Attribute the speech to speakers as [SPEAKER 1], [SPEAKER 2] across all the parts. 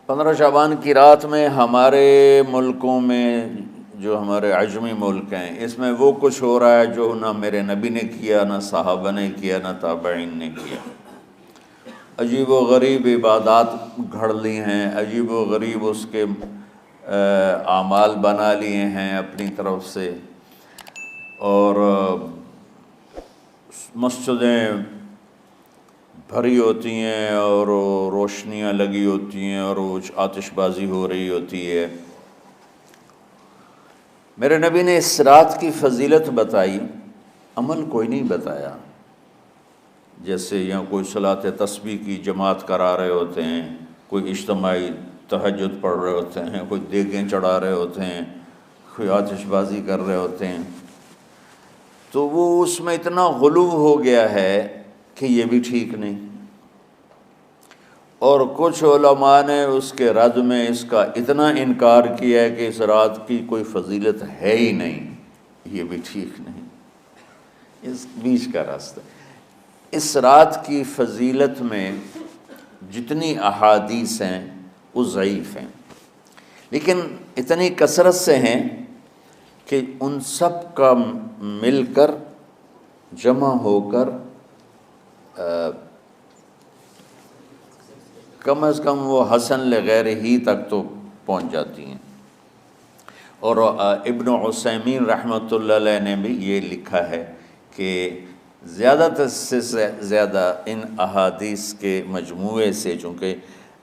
[SPEAKER 1] 15 شعبان کی رات میں ہمارے ملکوں میں، جو ہمارے عجمی ملک ہیں، اس میں وہ کچھ ہو رہا ہے جو نہ میرے نبی نے کیا، نہ صحابہ نے کیا، نہ تابعین نے کیا۔ عجیب و غریب عبادات گھڑ لی ہیں، عجیب و غریب اس کے اعمال بنا لیے ہیں اپنی طرف سے، اور مسجدیں بھری ہوتی ہیں اور روشنیاں لگی ہوتی ہیں اور آتش بازی ہو رہی ہوتی ہے۔ میرے نبی نے اس رات کی فضیلت بتائی، عمل کوئی نہیں بتایا۔ جیسے یہاں کوئی صلاۃ تسبیح کی جماعت کرا رہے ہوتے ہیں، کوئی اجتماعی تہجد پڑھ رہے ہوتے ہیں، کوئی دیگیں چڑھا رہے ہوتے ہیں، کوئی آتش بازی کر رہے ہوتے ہیں، تو وہ اس میں اتنا غلو ہو گیا ہے کہ یہ بھی ٹھیک نہیں۔ اور کچھ علماء نے اس کے رد میں اس کا اتنا انکار کیا ہے کہ اس رات کی کوئی فضیلت ہے ہی نہیں، یہ بھی ٹھیک نہیں۔ اس بیچ کا راستہ، اس رات کی فضیلت میں جتنی احادیث ہیں وہ ضعیف ہیں، لیکن اتنی کثرت سے ہیں کہ ان سب کا مل کر جمع ہو کر کم از کم وہ حسن لغیر ہی تک تو پہنچ جاتی ہیں۔ اور ابن عثیمین رحمۃ اللہ علیہ نے بھی یہ لکھا ہے کہ زیادہ سے زیادہ ان احادیث کے مجموعے سے، چونکہ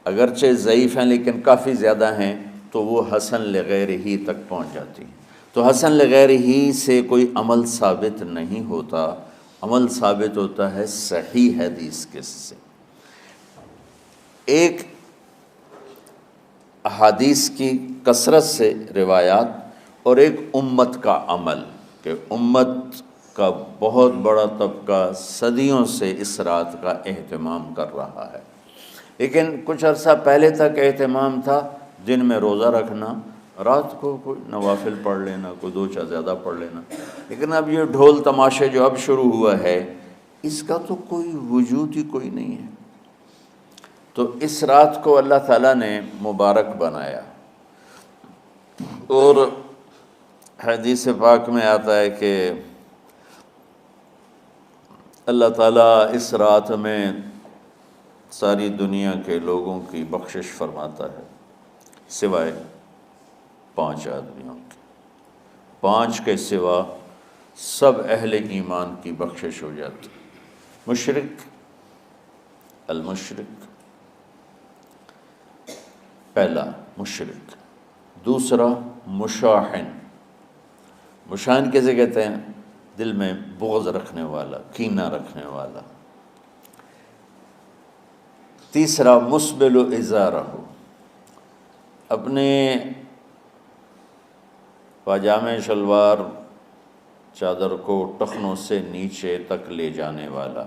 [SPEAKER 1] اگرچہ ضعیف ہیں لیکن کافی زیادہ ہیں، تو وہ حسن لغیر ہی تک پہنچ جاتی ہیں۔ تو حسن لغیر ہی سے کوئی عمل ثابت نہیں ہوتا، عمل ثابت ہوتا ہے صحیح حدیث کے سے۔ ایک احادیث کی کثرت سے روایات، اور ایک امت کا عمل، کہ امت کا بہت بڑا طبقہ صدیوں سے اس رات کا اہتمام کر رہا ہے، لیکن کچھ عرصہ پہلے تک اہتمام تھا دن میں روزہ رکھنا، رات کو کوئی نوافل پڑھ لینا، کوئی دو چار زیادہ پڑھ لینا، لیکن اب یہ ڈھول تماشے جو اب شروع ہوا ہے، اس کا تو کوئی وجود ہی کوئی نہیں ہے۔ تو اس رات کو اللہ تعالیٰ نے مبارک بنایا، اور حدیث پاک میں آتا ہے کہ اللہ تعالیٰ اس رات میں ساری دنیا کے لوگوں کی بخشش فرماتا ہے، سوائے 5 آدمیوں کے۔ 5 کے سوا سب اہل ایمان کی بخشش ہو جاتی۔ مشرک، المشرک، پہلا مشرک، دوسرا مشاحن، مشاحن کیسے کہتے ہیں؟ دل میں بغض رکھنے والا، کینہ رکھنے والا۔ تیسرا مسبل ازارہ، اپنے پاجامے شلوار چادر کو ٹخنوں سے نیچے تک لے جانے والا،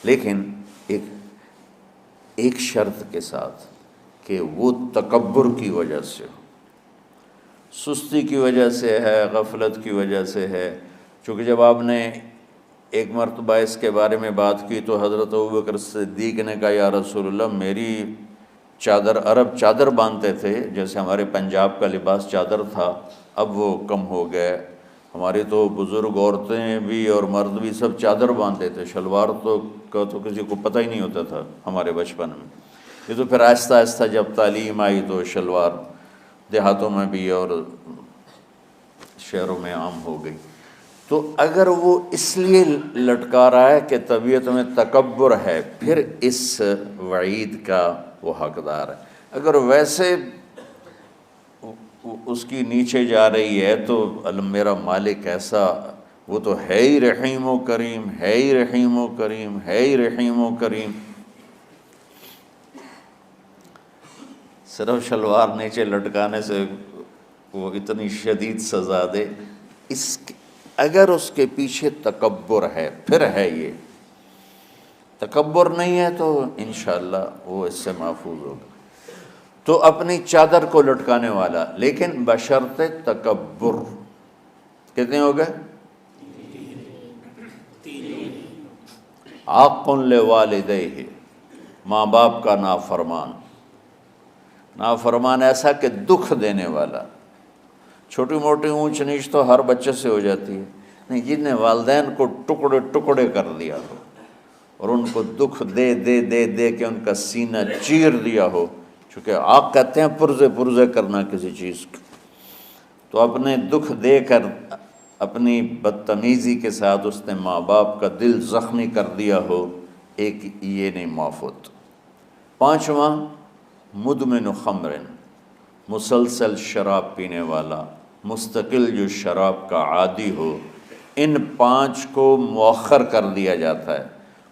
[SPEAKER 1] لیکن ایک شرط کے ساتھ کہ وہ تکبر کی وجہ سے ہو، سستی کی وجہ سے ہے، غفلت کی وجہ سے ہے۔ چونکہ جب آپ نے ایک مرتبہ اس کے بارے میں بات کی تو حضرت ابوبکر صدیق نے کہا یا رسول اللہ، میری چادر، عرب چادر باندھتے تھے جیسے ہمارے پنجاب کا لباس چادر تھا، اب وہ کم ہو گئے، ہماری تو بزرگ عورتیں بھی اور مرد بھی سب چادر باندھتے تھے، شلوار کا تو کسی کو پتہ ہی نہیں ہوتا تھا ہمارے بچپن میں۔ یہ تو پھر آہستہ آہستہ جب تعلیم آئی تو شلوار دیہاتوں میں بھی اور شہروں میں عام ہو گئی۔ تو اگر وہ اس لیے لٹکا رہا ہے کہ طبیعت میں تکبر ہے، پھر اس وعید کا وہ حقدار ہے۔ اگر ویسے اس کی نیچے جا رہی ہے تو میرا مالک ایسا، وہ تو ہے ہی رحیم و کریم، ہے ہی رحیم و کریم، ہے ہی رحیم و کریم، صرف شلوار نیچے لٹکانے سے وہ اتنی شدید سزا دے۔ اگر اس کے پیچھے تکبر ہے، پھر ہے، یہ تکبر نہیں ہے تو انشاءاللہ وہ اس سے محفوظ ہوگا۔ تو اپنی چادر کو لٹکانے والا، لیکن بشرط تکبر۔ کتنے ہو گئے؟ عاق لوالدیہ، ماں باپ کا نافرمان، نافرمان ایسا کہ دکھ دینے والا. چھوٹی موٹی اونچ نیچ تو ہر بچے سے ہو جاتی ہے، نہیں، جن نے والدین کو ٹکڑے ٹکڑے کر دیا ہو اور ان کو دکھ دے دے دے دے کے ان کا سینہ چیر دیا ہو. چونکہ آپ کہتے ہیں پرزے پرزے کرنا کسی چیز کو، تو اپنے دکھ دے کر اپنی بدتمیزی کے ساتھ اس نے ماں باپ کا دل زخمی کر دیا ہو، ایک یہ نہیں معاف ہوتا. 5واں مدمن خمر، مسلسل شراب پینے والا، مستقل جو شراب کا عادی ہو. ان 5 کو مؤخر کر دیا جاتا ہے.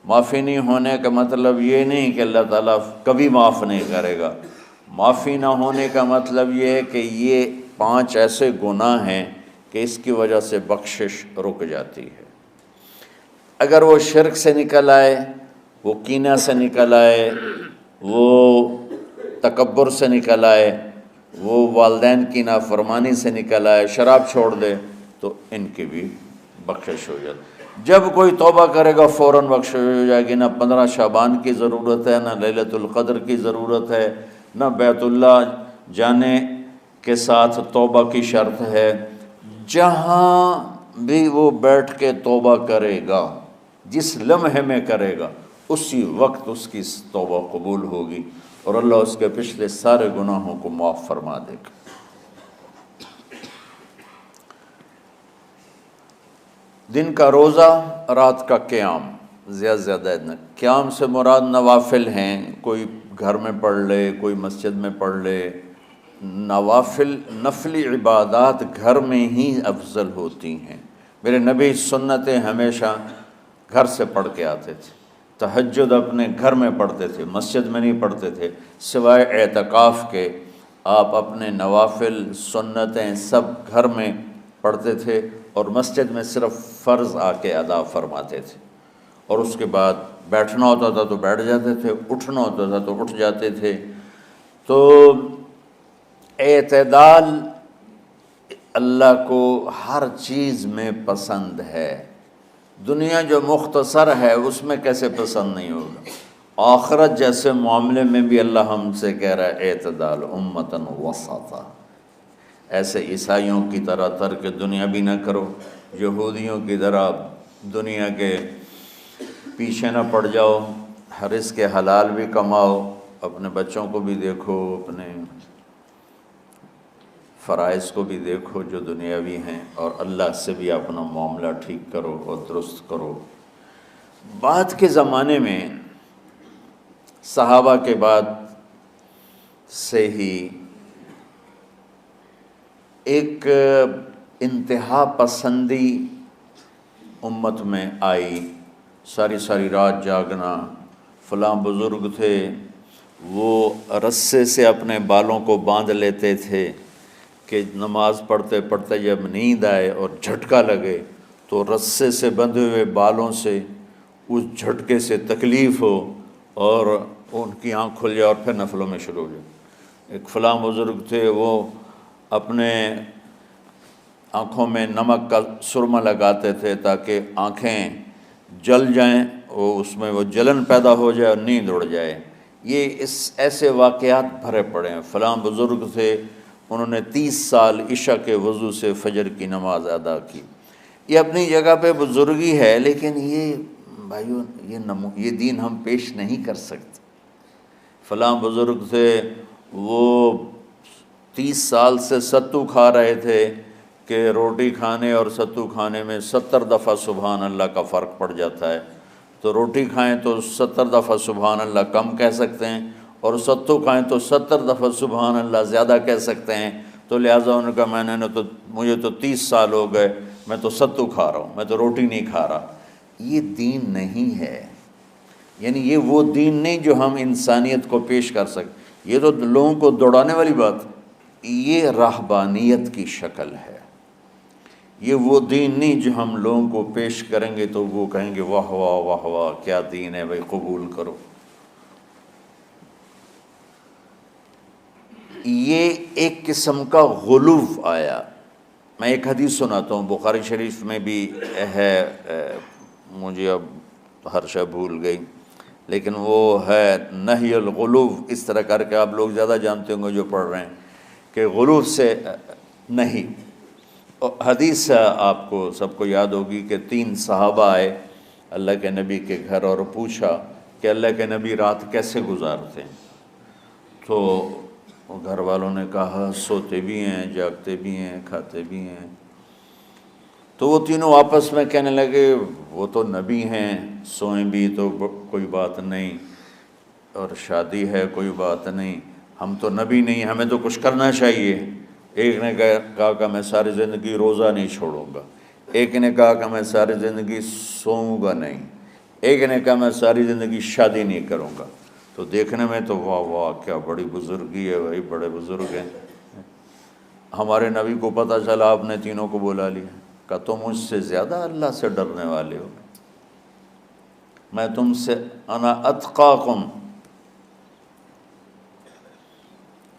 [SPEAKER 1] معافی نہیں ہونے کا مطلب یہ نہیں کہ اللہ تعالیٰ کبھی معاف نہیں کرے گا. معافی نہ ہونے کا مطلب یہ ہے کہ یہ 5 ایسے گناہ ہیں کہ اس کی وجہ سے بخشش رک جاتی ہے. اگر وہ شرک سے نکل آئے، وہ کینہ سے نکل آئے، وہ تکبر سے نکل آئے، وہ والدین کی نافرمانی سے نکل آئے، شراب چھوڑ دے، تو ان کی بھی بخشش ہو جاتی. جب کوئی توبہ کرے گا فوراً بخشش ہو جائے گی. نہ 15 شعبان کی ضرورت ہے، نہ لیلۃ القدر کی ضرورت ہے، نہ بیت اللہ جانے کے ساتھ توبہ کی شرط ہے. جہاں بھی وہ بیٹھ کے توبہ کرے گا، جس لمحے میں کرے گا، اسی وقت اس کی توبہ قبول ہوگی اور اللہ اس کے پچھلے سارے گناہوں کو معاف فرما دے گا. دن کا روزہ، رات کا قیام، زیادہ زیادہ قیام سے مراد نوافل ہیں. کوئی گھر میں پڑھ لے، کوئی مسجد میں پڑھ لے. نوافل، نفلی عبادات گھر میں ہی افضل ہوتی ہیں. میرے نبی سنتیں ہمیشہ گھر سے پڑھ کے آتے تھے. تہجد اپنے گھر میں پڑھتے تھے، مسجد میں نہیں پڑھتے تھے. سوائے اعتکاف کے آپ اپنے نوافل سنتیں سب گھر میں پڑھتے تھے اور مسجد میں صرف فرض آ کے ادا فرماتے تھے. اور اس کے بعد بیٹھنا ہوتا تھا تو بیٹھ جاتے تھے، اٹھنا ہوتا تھا تو اٹھ جاتے تھے. تو اعتدال اللہ کو ہر چیز میں پسند ہے. دنیا جو مختصر ہے اس میں کیسے پسند نہیں ہوگا؟ آخرت جیسے معاملے میں بھی اللہ ہم سے کہہ رہا ہے اعتدال، امتن وسطا. ایسے عیسائیوں کی طرح ترک دنیا بھی نہ کرو، یہودیوں کی طرح دنیا کے پیچھے نہ پڑ جاؤ. رزق حلال بھی کماؤ، اپنے بچوں کو بھی دیکھو، اپنے فرائض کو بھی دیکھو جو دنیاوی ہیں، اور اللہ سے بھی اپنا معاملہ ٹھیک کرو اور درست کرو. بعد کے زمانے میں صحابہ کے بعد سے ہی ایک انتہا پسندی امت میں آئی. ساری ساری رات جاگنا. فلاں بزرگ تھے وہ رسے سے اپنے بالوں کو باندھ لیتے تھے کہ نماز پڑھتے پڑھتے جب نیند آئے اور جھٹکا لگے تو رسے سے بندھے ہوئے بالوں سے اس جھٹکے سے تکلیف ہو اور ان کی آنکھ کھل جائے اور پھر نفلوں میں شروع ہو جائے. ایک فلاں بزرگ تھے وہ اپنے آنکھوں میں نمک کا سرما لگاتے تھے تاکہ آنکھیں جل جائیں، اس میں وہ جلن پیدا ہو جائے اور نیند اڑ جائے. یہ ایسے واقعات بھرے پڑے ہیں. فلاں بزرگ تھے انہوں نے 30 سال عشاء کے وضو سے فجر کی نماز ادا کی. یہ اپنی جگہ پہ بزرگی ہے، لیکن یہ بھائیوں یہ دین ہم پیش نہیں کر سکتے. فلاں بزرگ تھے وہ 30 سال سے ستو کھا رہے تھے کہ روٹی کھانے اور ستو کھانے میں 70 دفعہ سبحان اللہ کا فرق پڑ جاتا ہے. تو روٹی کھائیں تو 70 دفعہ سبحان اللہ کم کہہ سکتے ہیں، اور ستو کھائیں تو 70 دفعہ سبحان اللہ زیادہ کہہ سکتے ہیں. تو لہٰذا ان کا مجھے تو 30 سال ہو گئے، میں تو ستو کھا رہا ہوں، میں تو روٹی نہیں کھا رہا. یہ دین نہیں ہے. یعنی یہ وہ دین نہیں جو ہم انسانیت کو پیش کر سکیں. یہ تو لوگوں کو دوڑانے والی بات. یہ راہبانیت کی شکل ہے. یہ وہ دین نہیں جو ہم لوگوں کو پیش کریں گے تو وہ کہیں گے واہ واہ واہ واہ کیا دین ہے بھائی، قبول کرو. یہ ایک قسم کا غلو آیا. میں ایک حدیث سناتا ہوں، بخاری شریف میں بھی ہے، مجھے اب ہر شے بھول گئی، لیکن وہ ہے نہی الغلو، اس طرح کر کے آپ لوگ زیادہ جانتے ہوں گے جو پڑھ رہے ہیں کہ غلو سے نہیں۔ حدیث آپ کو سب کو یاد ہوگی کہ 3 صحابہ آئے اللہ کے نبی کے گھر اور پوچھا کہ اللہ کے نبی رات کیسے گزارتے ہیں؟ تو گھر والوں نے کہا سوتے بھی ہیں، جاگتے بھی ہیں، کھاتے بھی ہیں۔ تو وہ تینوں آپس میں کہنے لگے وہ تو نبی ہیں، سوئیں بھی تو کوئی بات نہیں، اور شادی ہے کوئی بات نہیں، ہم تو نبی نہیں، ہمیں تو کچھ کرنا چاہیے۔ ایک نے کہا کہ میں ساری زندگی روزہ نہیں چھوڑوں گا، ایک نے کہا کہ میں ساری زندگی سوؤں گا نہیں، ایک نے کہا میں ساری زندگی شادی نہیں کروں گا۔ تو دیکھنے میں تو واہ واہ کیا بڑی بزرگی ہے بھائی، بڑے بزرگ ہیں۔ ہمارے نبی کو پتہ چلا آپ نے تینوں کو بلا لیا، کہا تم مجھ سے زیادہ اللہ سے ڈرنے والے ہو، میں تم سے انا اتقاکم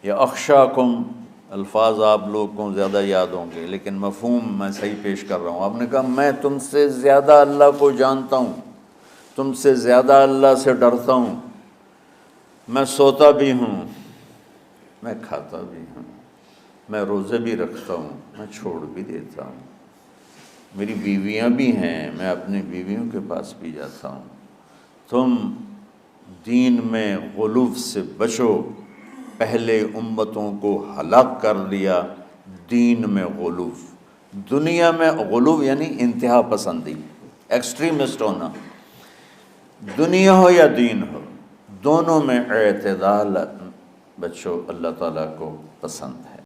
[SPEAKER 1] یا اخشاکم، الفاظ آپ لوگ کو زیادہ یاد ہوں گے لیکن مفہوم میں صحیح پیش کر رہا ہوں۔ آپ نے کہا میں تم سے زیادہ اللہ کو جانتا ہوں، تم سے زیادہ اللہ سے ڈرتا ہوں، میں سوتا بھی ہوں، میں کھاتا بھی ہوں، میں روزے بھی رکھتا ہوں، میں چھوڑ بھی دیتا ہوں، میری بیویاں بھی ہیں، میں اپنی بیویوں کے پاس بھی جاتا ہوں۔ تم دین میں غلو سے بچو، پہلے امتوں کو ہلاک کر دیا دین میں غلو۔ دنیا میں غلو یعنی انتہا پسندی، ایکسٹریمسٹ ہونا، دنیا ہو یا دین ہو دونوں میں اعتدال بچو، اللہ تعالیٰ کو پسند ہے۔